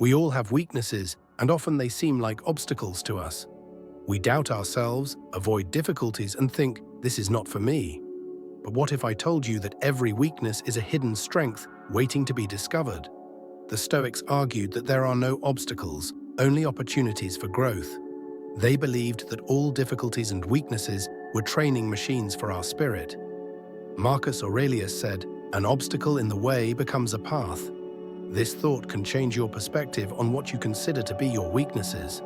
We all have weaknesses, and often they seem like obstacles to us. We doubt ourselves, avoid difficulties, and think, "This is not for me." But what if I told you that every weakness is a hidden strength waiting to be discovered? The Stoics argued that there are no obstacles, only opportunities for growth. They believed that all difficulties and weaknesses were training machines for our spirit. Marcus Aurelius said, "An obstacle in the way becomes a path." This thought can change your perspective on what you consider to be your weaknesses.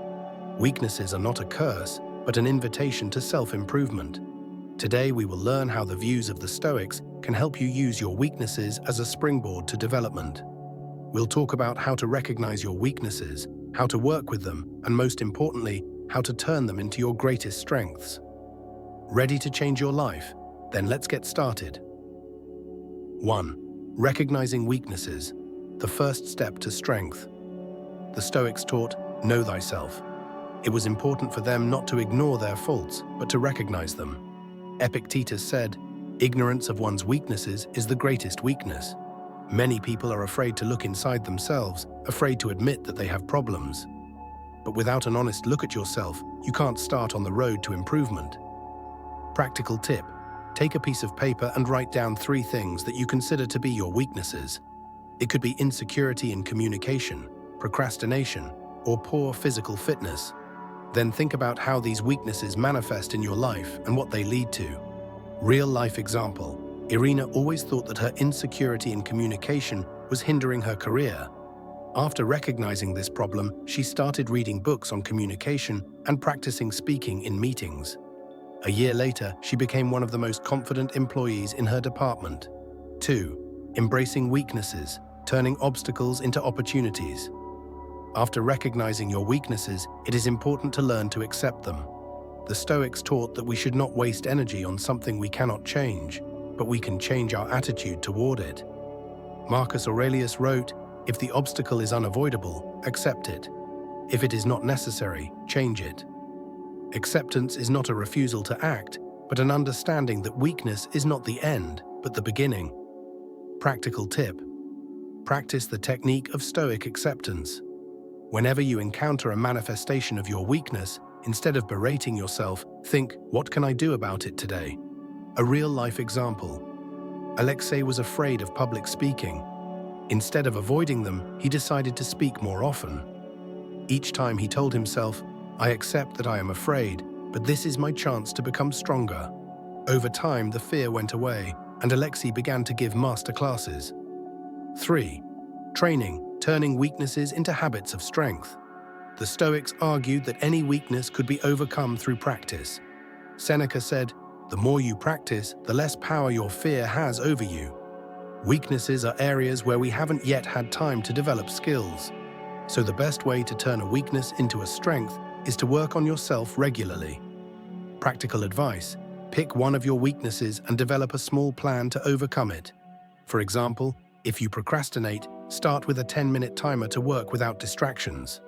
Weaknesses are not a curse, but an invitation to self-improvement. Today we will learn how the views of the Stoics can help you use your weaknesses as a springboard to development. We'll talk about how to recognize your weaknesses, how to work with them, and most importantly, how to turn them into your greatest strengths. Ready to change your life? Then let's get started. 1. Recognizing weaknesses, the first step to strength. The Stoics taught, "Know thyself." It was important for them not to ignore their faults, but to recognize them. Epictetus said, "Ignorance of one's weaknesses is the greatest weakness." Many people are afraid to look inside themselves, afraid to admit that they have problems. But without an honest look at yourself, you can't start on the road to improvement. Practical tip: take a piece of paper and write down 3 things that you consider to be your weaknesses. It could be insecurity in communication, procrastination, or poor physical fitness. Then think about how these weaknesses manifest in your life and what they lead to. Real-life example: Irina always thought that her insecurity in communication was hindering her career. After recognizing this problem, she started reading books on communication and practicing speaking in meetings. A year later, she became one of the most confident employees in her department. 2. Embracing weaknesses, turning obstacles into opportunities. After recognizing your weaknesses, it is important to learn to accept them. The Stoics taught that we should not waste energy on something we cannot change, but we can change our attitude toward it. Marcus Aurelius wrote, "If the obstacle is unavoidable, accept it. If it is not necessary, change it." Acceptance is not a refusal to act, but an understanding that weakness is not the end, but the beginning. Practical tip: practice the technique of Stoic acceptance. Whenever you encounter a manifestation of your weakness, instead of berating yourself, think, "What can I do about it today?" A real-life example: Alexei was afraid of public speaking. Instead of avoiding them, he decided to speak more often. Each time he told himself, "I accept that I am afraid, but this is my chance to become stronger." Over time, the fear went away, and Alexei began to give master classes. 3. Training, turning weaknesses into habits of strength. The Stoics argued that any weakness could be overcome through practice. Seneca said, "The more you practice, the less power your fear has over you." Weaknesses are areas where we haven't yet had time to develop skills. So the best way to turn a weakness into a strength is to work on yourself regularly. Practical advice: pick one of your weaknesses and develop a small plan to overcome it. For example, if you procrastinate, start with a 10-minute timer to work without distractions.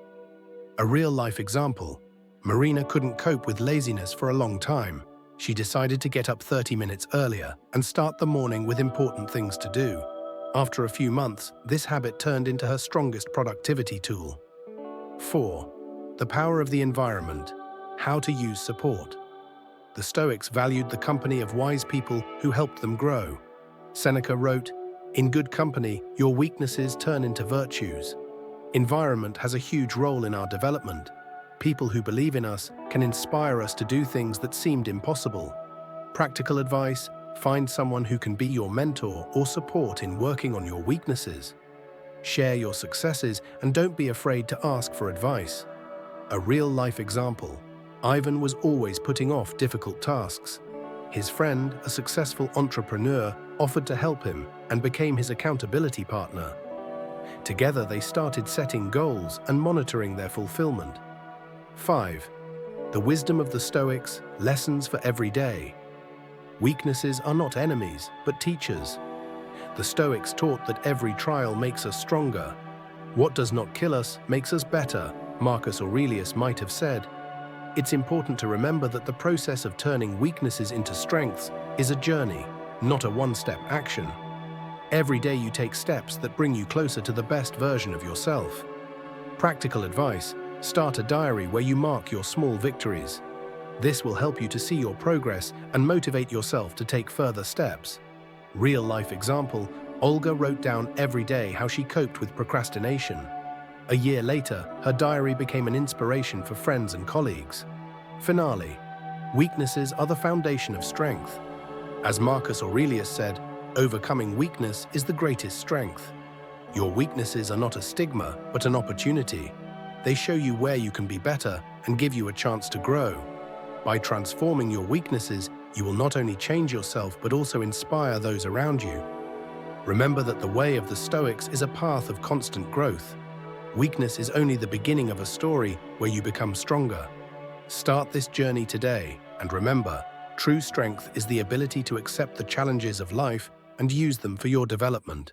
A real-life example: Marina couldn't cope with laziness for a long time. She decided to get up 30 minutes earlier and start the morning with important things to do. After a few months, this habit turned into her strongest productivity tool. 4. The power of the environment. How to use support. The Stoics valued the company of wise people who helped them grow. Seneca wrote, "In good company, your weaknesses turn into virtues." Environment has a huge role in our development. People who believe in us can inspire us to do things that seemed impossible. Practical advice: find someone who can be your mentor or support in working on your weaknesses. Share your successes and don't be afraid to ask for advice. A real-life example: Ivan was always putting off difficult tasks. His friend, a successful entrepreneur, offered to help him and became his accountability partner. Together they started setting goals and monitoring their fulfillment. 5. The wisdom of the Stoics, lessons for every day. Weaknesses are not enemies, but teachers. The Stoics taught that every trial makes us stronger. What does not kill us makes us better, Marcus Aurelius might have said. It's important to remember that the process of turning weaknesses into strengths is a journey, not a one-step action. Every day you take steps that bring you closer to the best version of yourself. Practical advice: start a diary where you mark your small victories. This will help you to see your progress and motivate yourself to take further steps. Real-life example: Olga wrote down every day how she coped with procrastination. A year later, her diary became an inspiration for friends and colleagues. Finale: weaknesses are the foundation of strength. As Marcus Aurelius said, overcoming weakness is the greatest strength. Your weaknesses are not a stigma, but an opportunity. They show you where you can be better and give you a chance to grow. By transforming your weaknesses, you will not only change yourself but also inspire those around you. Remember that the way of the Stoics is a path of constant growth. Weakness is only the beginning of a story where you become stronger. Start this journey today, and remember, true strength is the ability to accept the challenges of life and use them for your development.